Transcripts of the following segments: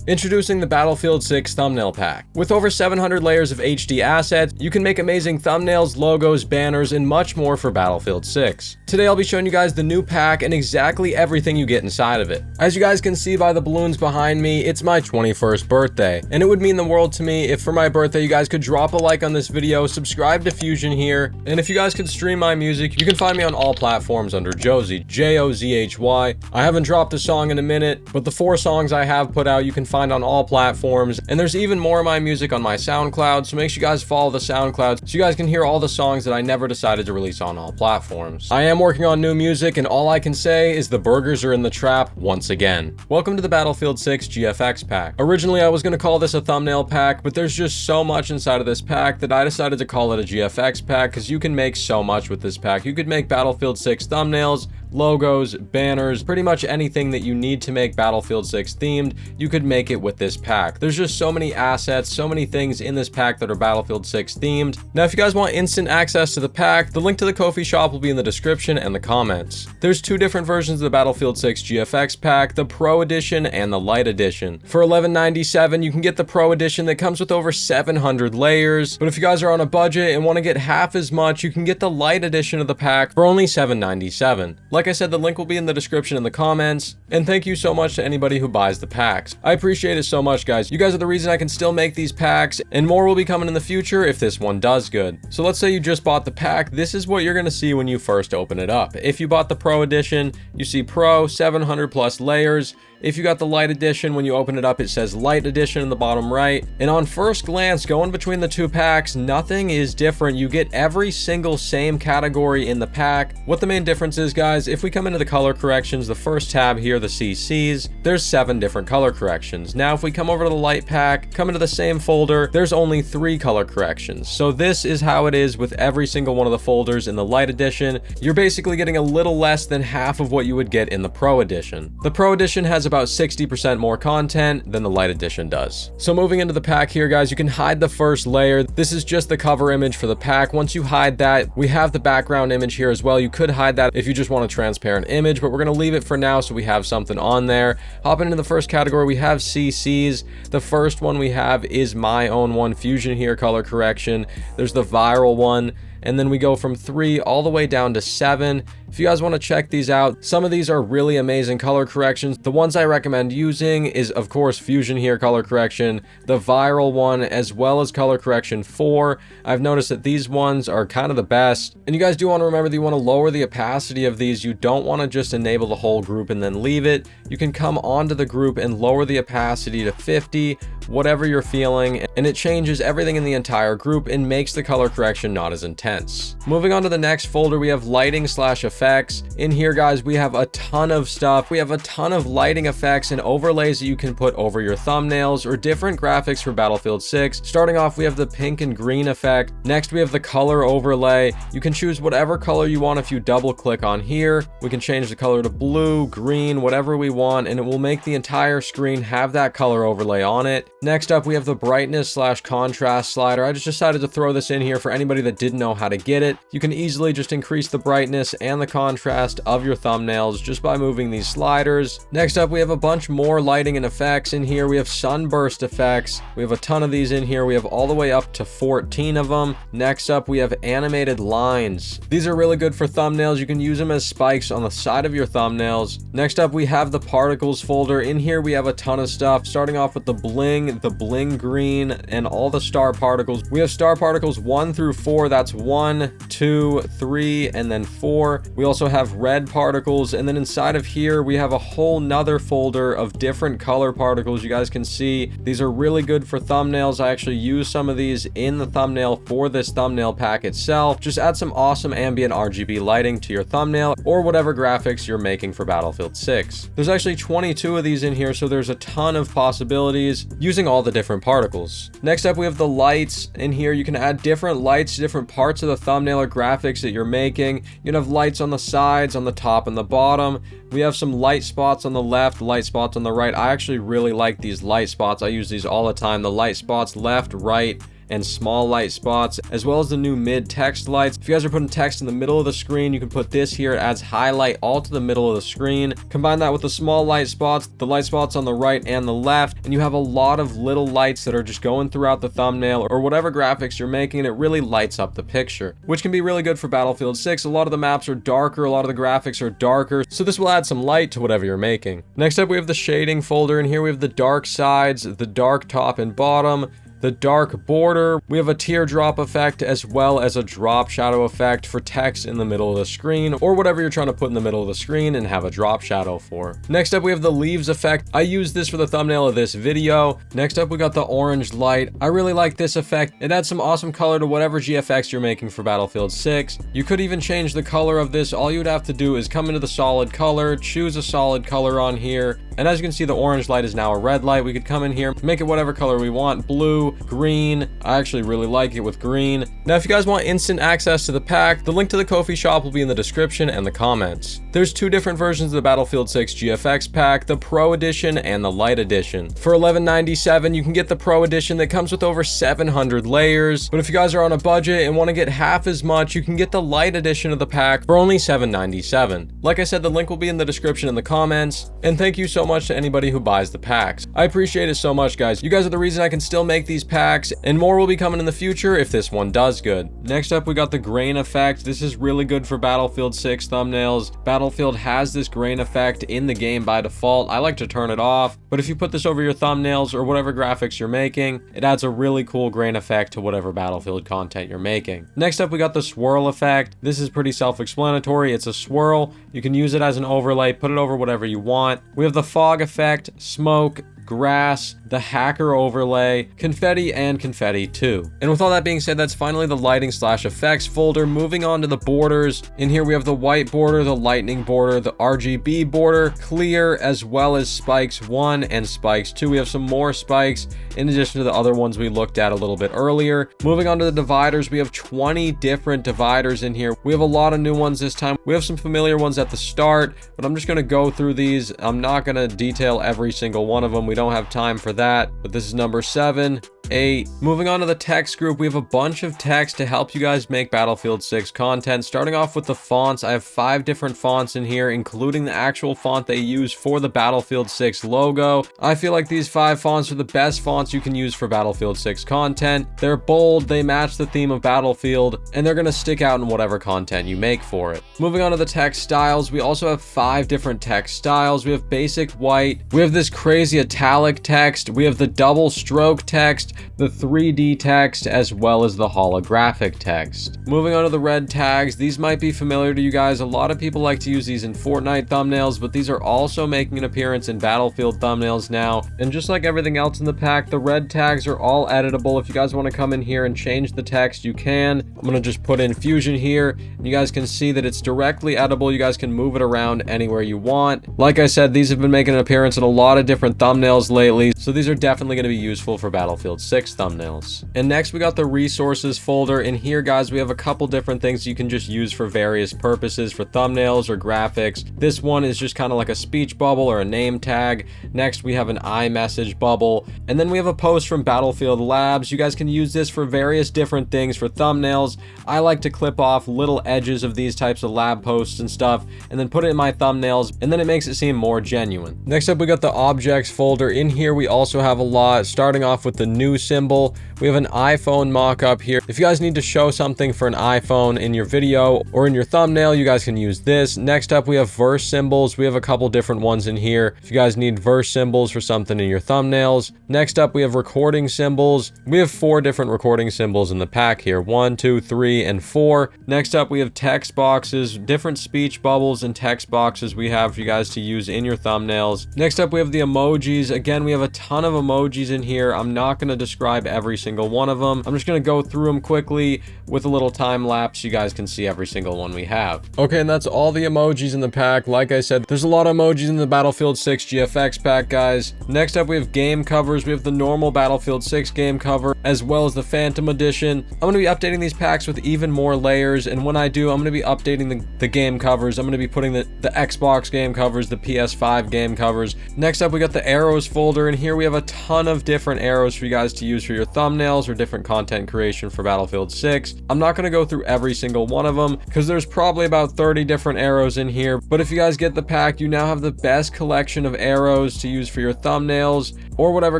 Introducing the Battlefield 6 Thumbnail Pack. With over 700 layers of HD assets, you can make amazing thumbnails, logos, banners, and much more for Battlefield 6. Today I'll be showing you guys the new pack and exactly everything you get inside of it. As you guys can see by the balloons behind me, it's my 21st birthday, and it would mean the world to me if for my birthday you guys could drop a like on this video, subscribe to Fusion here, and if you guys could stream my music, you can find me on all platforms under Jozhy, Jozhy. I haven't dropped a song in a minute, but the 4 songs I have put out you can find on all platforms, and there's even more of my music on my SoundCloud, so make sure you guys follow the SoundCloud so you guys can hear all the songs that I never decided to release on all platforms. I am working on new music, and all I can say is the burgers are in the trap once again. Welcome to the Battlefield 6 GFX pack. Originally I was going to call this a thumbnail pack, but there's just so much inside of this pack that I decided to call it a GFX pack because you can make so much with this pack. You could make Battlefield 6 thumbnails, logos, banners, pretty much anything that you need to make Battlefield 6 themed, you could make it with this pack. There's just so many assets, so many things in this pack that are Battlefield 6 themed. Now, if you guys want instant access to the pack, the link to the Ko-fi shop will be in the description and the comments. There's 2 different versions of the Battlefield 6 GFX pack, the Pro Edition and the Light Edition. For $11.97, you can get the Pro Edition that comes with over 700 layers, but if you guys are on a budget and want to get half as much, you can get the Light Edition of the pack for only $7.97. Like I said, the link will be in the description and the comments, and thank you so much to anybody who buys the packs. I appreciate it so much, guys. You guys are the reason I can still make these packs, and more will be coming in the future if this one does good. So let's say you just bought the pack. This is what you're going to see when you first open it up. If you bought the Pro Edition, you see Pro, 700 plus layers. If you got the Light Edition, when you open it up, it says Light Edition in the bottom right. And on first glance, going between the 2 packs, nothing is different. You get every single same category in the pack. What the main difference is, guys, if we come into the color corrections, the first tab here, the CCs, there's 7 different color corrections. Now, if we come over to the Light pack, come into the same folder, there's only 3 color corrections. So this is how it is with every single one of the folders in the Light Edition. You're basically getting a little less than half of what you would get in the Pro Edition. The Pro Edition has about 60% more content than the Light Edition does. So moving into the pack here, guys, you can hide the first layer. This is just the cover image for the pack. Once you hide that, we have the background image here as well. You could hide that if you just want a transparent image, but we're going to leave it for now so we have something on there. Hopping into the first category, we have CCs. The first one we have is my own one, Fusion Here color correction. There's the viral one, and then we go from 3 all the way down to 7. If you guys want to check these out, some of these are really amazing color corrections. The ones I recommend using is, of course, Fusion Here color correction, the viral one, as well as color correction 4. I've noticed that these ones are kind of the best. And you guys do want to remember that you want to lower the opacity of these. You don't want to just enable the whole group and then leave it. You can come onto the group and lower the opacity to 50, whatever you're feeling, and it changes everything in the entire group and makes the color correction not as intense. Moving on to the next folder, we have lighting/effects. In here, guys, we have a ton of stuff. We have a ton of lighting effects and overlays that you can put over your thumbnails or different graphics for Battlefield 6. Starting off, we have the pink and green effect. Next, we have the color overlay. You can choose whatever color you want. If you double click on here, we can change the color to blue, green, whatever we want, and it will make the entire screen have that color overlay on it. Next up, we have the brightness/contrast slider. I just decided to throw this in here for anybody that didn't know how to get it. You can easily just increase the brightness and the contrast of your thumbnails just by moving these sliders. Next up, we have a bunch more lighting and effects in here. We have sunburst effects. We have a ton of these in here. We have all the way up to 14 of them. Next up, we have animated lines. These are really good for thumbnails. You can use them as spikes on the side of your thumbnails. Next up, we have the particles folder. In here, we have a ton of stuff, starting off with the bling green, and all the star particles. We have star particles 1 through 4. That's 1, 2, 3, and then 4. We also have red particles, and then inside of here we have a whole nother folder of different color particles. You guys can see these are really good for thumbnails. I actually use some of these in the thumbnail for this thumbnail pack itself. Just add some awesome ambient RGB lighting to your thumbnail or whatever graphics you're making for Battlefield 6. There's actually 22 of these in here, so there's a ton of possibilities using all the different particles. Next up, we have the lights. In here you can add different lights to different parts of the thumbnail or graphics that you're making. You can have lights on the sides, on the top and the bottom. We have some light spots on the left, light spots on the right. I actually really like these light spots. I use these all the time. The light spots left, right, and small light spots, as well as the new mid text lights. If you guys are putting text in the middle of the screen, you can put this here. It adds highlight all to the middle of the screen. Combine that with the small light spots, the light spots on the right and the left, and you have a lot of little lights that are just going throughout the thumbnail or whatever graphics you're making, and it really lights up the picture, which can be really good for Battlefield 6. A lot of the maps are darker, a lot of the graphics are darker, so this will add some light to whatever you're making. Next up, we have the shading folder, and here we have the dark sides, the dark top and bottom, the dark border. We have a teardrop effect as well as a drop shadow effect for text in the middle of the screen or whatever you're trying to put in the middle of the screen and have a drop shadow for. Next up, we have the leaves effect. I use this for the thumbnail of this video. Next up, we got the orange light. I really like this effect. It adds some awesome color to whatever GFX you're making for Battlefield 6. You could even change the color of this. All you would have to do is come into the solid color, choose a solid color on here, and as you can see, the orange light is now a red light. We could come in here, make it whatever color we want, blue, green. I actually really like it with green. Now, if you guys want instant access to the pack, the link to the Ko-fi shop will be in the description and the comments. There's two different versions of the Battlefield 6 GFX pack, the Pro Edition and the Light Edition. For $11.97, you can get the Pro Edition that comes with over 700 layers, but if you guys are on a budget and want to get half as much, you can get the Light Edition of the pack for only $7.97. Like I said, the link will be in the description and the comments, and thank you so much to anybody who buys the packs. I appreciate it so much, guys. You guys are the reason I can still make these packs, and more will be coming in the future if this one does good. Next up, we got the grain effect. This is really good for Battlefield 6 thumbnails. Battlefield has this grain effect in the game by default. I like to turn it off, but if you put this over your thumbnails or whatever graphics you're making, it adds a really cool grain effect to whatever Battlefield content you're making. Next up, we got the swirl effect. This is pretty self-explanatory. It's a swirl. You can use it as an overlay, put it over whatever you want. We have the fog effect, smoke, grass, the hacker overlay, confetti, and confetti 2. And with all that being said, that's finally the lighting / effects folder. Moving on to the borders. In here we have the white border, the lightning border, the RGB border, clear, as well as spikes 1 and spikes 2. We have some more spikes in addition to the other ones we looked at a little bit earlier. Moving on to the dividers, we have 20 different dividers in here. We have a lot of new ones this time. We have some familiar ones at the start, but I'm just going to go through these. I'm not going to detail every single one of them. We don't have time for that, but this is number 7, 8. Moving on to the text group, we have a bunch of text to help you guys make Battlefield 6 content. Starting off with the fonts, I have 5 different fonts in here, including the actual font they use for the Battlefield 6 logo. I feel like these 5 fonts are the best fonts you can use for Battlefield 6 content. They're bold, they match the theme of Battlefield, and they're going to stick out in whatever content you make for it. Moving on to the text styles, we also have 5 different text styles. We have basic white, we have this crazy italic text, we have the double stroke text, the 3D text, as well as the holographic text. Moving on to the red tags, these might be familiar to you guys. A lot of people like to use these in Fortnite thumbnails, but these are also making an appearance in Battlefield thumbnails now. And just like everything else in the pack, the red tags are all editable. If you guys want to come in here and change the text, you can. I'm going to just put in Fusion here, and you guys can see that it's directly editable. You guys can move it around anywhere you want. Like I said, these have been making an appearance in a lot of different thumbnails lately, so these are definitely going to be useful for Battlefield 6 thumbnails. And next, we got the resources folder. In here, guys, we have a couple different things you can just use for various purposes for thumbnails or graphics. This one is just kind of like a speech bubble or a name tag. Next, we have an iMessage bubble, and then we have a post from Battlefield Labs. You guys can use this for various different things for thumbnails. I like to clip off little edges of these types of lab posts and stuff and then put it in my thumbnails, and then it makes it seem more genuine. Next up, we got the objects folder. In here, we also have a lot, starting off with the new symbol. We have an iPhone mock-up here. If you guys need to show something for an iPhone in your video or in your thumbnail, you guys can use this. Next up, we have verse symbols. We have a couple different ones in here if you guys need verse symbols for something in your thumbnails. Next up, we have recording symbols. We have 4 different recording symbols in the pack here, 1, 2, 3, and 4. Next up, we have text boxes, different speech bubbles and text boxes we have for you guys to use in your thumbnails. Next up, we have the emojis. Again, we have a ton of emojis in here. I'm not going to describe every single one of them. I'm just going to go through them quickly with a little time lapse so you guys can see every single one we have. Okay, and that's all the emojis in the pack. Like I said, there's a lot of emojis in the Battlefield 6 GFX pack, guys. Next up, we have game covers. We have the normal Battlefield 6 game cover, as well as the Phantom Edition. I'm going to be updating these packs with even more layers, and when I do, I'm going to be updating the game covers. I'm going to be putting the Xbox game covers, the PS5 game covers. Next up, we got the arrows folder, and here we have a ton of different arrows for you guys to use for your thumbnails or different content creation for Battlefield 6. I'm not going to go through every single one of them because there's probably about 30 different arrows in here, but if you guys get the pack, you now have the best collection of arrows to use for your thumbnails or whatever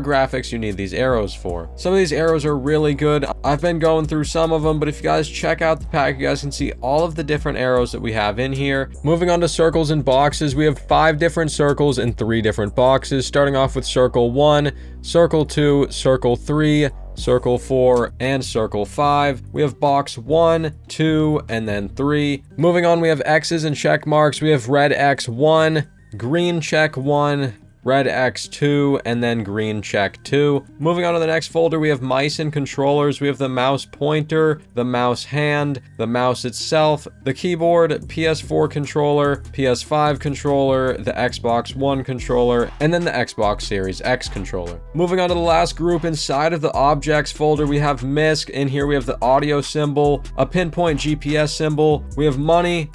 graphics you need these arrows for. Some of these arrows are really good. I've been going through some of them, but if you guys check out the pack, you guys can see all of the different arrows that we have in here. Moving on to circles and boxes, we have 5 different circles in 3 different boxes, starting off with circle 1, circle 2, circle 3, circle 4, and circle 5. We have box 1, 2, and then 3. Moving on, we have X's and check marks. We have red X 1, green check 1, red X 2, and then green check 2. Moving on to the next folder, we have mice and controllers. We have the mouse pointer, the mouse hand, the mouse itself, the keyboard, PS4 controller, PS5 controller, the Xbox One controller, and then the Xbox Series X controller. Moving on to the last group, inside of the objects folder, we have MISC. In here we have the audio symbol, a pinpoint GPS symbol. We have money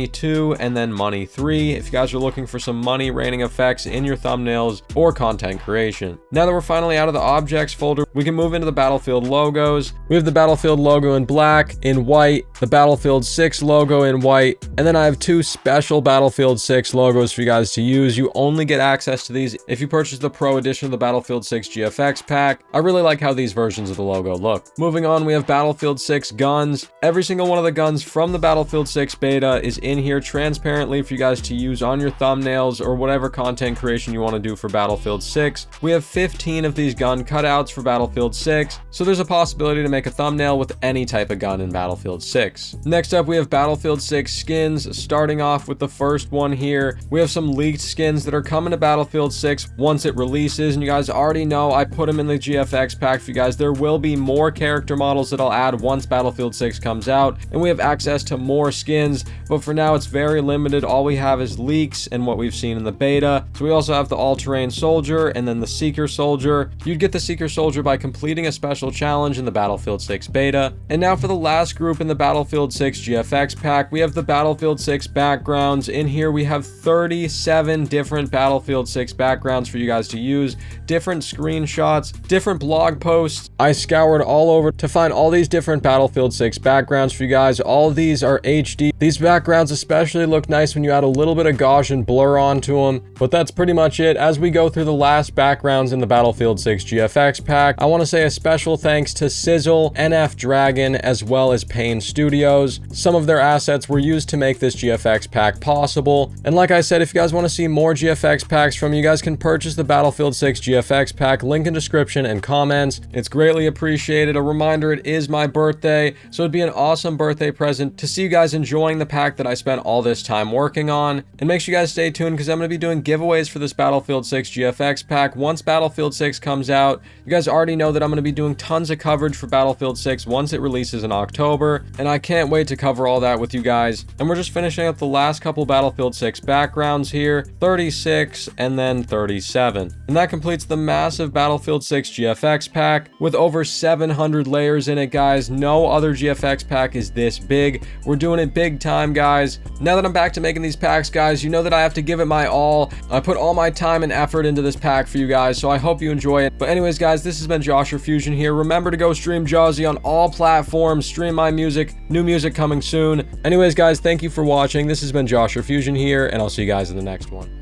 2, and then money 3. If you guys are looking for some money raining effects in your thumbnails or content creation. Now that we're finally out of the objects folder, we can move into the Battlefield logos. We have the Battlefield logo in black, in white, the Battlefield 6 logo in white, and then I have 2 special Battlefield 6 logos for you guys to use. You only get access to these if you purchase the Pro Edition of the Battlefield 6 GFX pack. I really like how these versions of the logo look. Moving on, we have Battlefield 6 guns. Every single one of the guns from the Battlefield 6 beta is in here transparently for you guys to use on your thumbnails or whatever content creation you want to do for Battlefield 6. We have 15 of these gun cutouts for Battlefield 6, so there's a possibility to make a thumbnail with any type of gun in Battlefield 6. Next up, we have Battlefield 6 skins. Starting off with the first one here, we have some leaked skins that are coming to Battlefield 6 once it releases, and you guys already know I put them in the GFX pack for you guys. There will be more character models that I'll add once Battlefield 6 comes out, and we have access to more skins, but for now it's very limited. All we have is leaks and what we've seen in the beta. So we also have the all-terrain soldier and then the seeker soldier. You'd get the seeker soldier by completing a special challenge in the Battlefield 6 beta. And now for the last group in the Battlefield 6 GFX pack, we have the Battlefield 6 backgrounds. In here we have 37 different Battlefield 6 backgrounds for you guys to use, different screenshots, different blog posts. I scoured all over to find all these different Battlefield 6 backgrounds for you guys. All of these are HD. These backgrounds especially look nice when you add a little bit of Gaussian blur onto them, but that's pretty much it. As we go through the last backgrounds in the Battlefield 6 GFX pack, I want to say a special thanks to Sizzle, NF Dragon, as well as Payne Studios. Some of their assets were used to make this GFX pack possible. And like I said, if you guys want to see more GFX packs from me, you guys can purchase the Battlefield 6 GFX pack, link in description and comments. It's greatly appreciated. A reminder, it is my birthday, so it'd be an awesome birthday present to see you guys enjoying the pack that I spent all this time working on. And make sure you guys stay tuned because I'm going to be doing giveaways for this Battlefield 6 GFX pack once Battlefield 6 comes out. You guys already know that I'm going to be doing tons of coverage for Battlefield 6 once it releases in October, and I can't wait to cover all that with you guys. And we're just finishing up the last couple Battlefield 6 backgrounds here, 36 and then 37. And that completes the massive Battlefield 6 GFX pack with over 700 layers in it, guys. No other GFX pack is this big. We're doing it big time, guys. Now that I'm back to making these packs, guys, you know that I have to give it my all. I put all my time and effort into this pack for you guys, so I hope you enjoy it. But anyways, guys, this has been Joshua Fusion here. Remember to go stream Jawsy on all platforms, stream my music, new music coming soon. Anyways, guys, thank you for watching. This has been Joshua Fusion here, and I'll see you guys in the next one.